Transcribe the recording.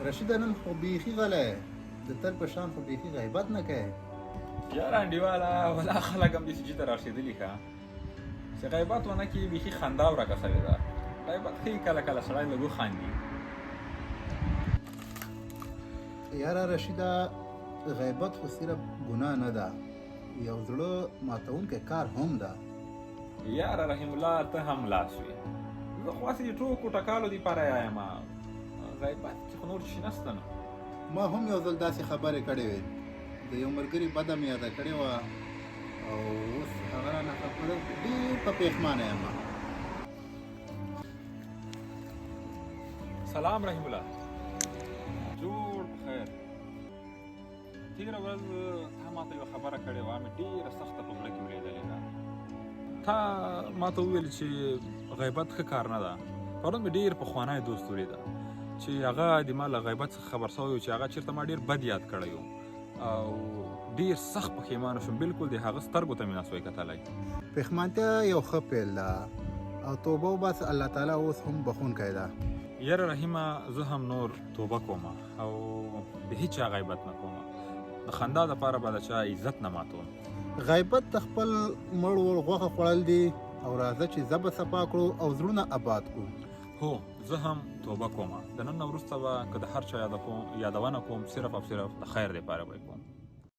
رشیده نن خو بیخي غلی د تل په شان خو بیخي غیبت نه کوي. یاره انډیواله ولا خلک هم داسې جي ته رارسېدلي ښه چې غیبت ونه کړي بیخي خندا ورکه سوې ده. غیبت ښایي کله کله سړی لږ وخاندي. یاره رشیده غیبت خو صرف ګناه نه ده، یو زړه ماتونکی کار هم ده. یاره رحیم الله ته هم لاس وې. زه خو هسې د ټوکو ټکالو دپاره یم، غیبت کې خو نور شي نشته نه. ما هم یو ځل داسې خبرې کړې وې، د یو ملګري بده مې یاده کړې وه او اوس هغه رانه خبره ډېر په پښېمانه یم. سلام رحیم الله، جوړ په خیر. تېره ورځ تا ماته یوه خبره کړې وه، مې ډېره سخته په زړه کې ولوېدلې ده. تا ماته وویل چې غیبت ښه کار نه ده. پرون مې ډېر پخوانی دوست ولیده چې هغه د ما له غیبت څخه خبر سوی و چې هغه چېرته ما ډېر بد یاد کړی و او ډېر سخت پښېمانه شوم. بالکل د هغه سترګو ته مې نسوی کتلی. پښېمانتیا یو ښه پیل ده او توبه وباسه، الله تعالی اوس هم بخښونکی ده. یاره رحیمه زه هم نور توبه کوم او د هیچ چا غیبت نه کوم. د خندا دپاره به د چا عزت نه ماتوم. غیبت د خپل مړ ور غوښه خوړل دي او راځه چې ژبه صفا کړو او زړونه آباد کړو. هو زه هم توبه کوم. د نن نه وروسته به که د هر چا یادونه کوم صرف او صرف د خیر دپاره به یې کوم.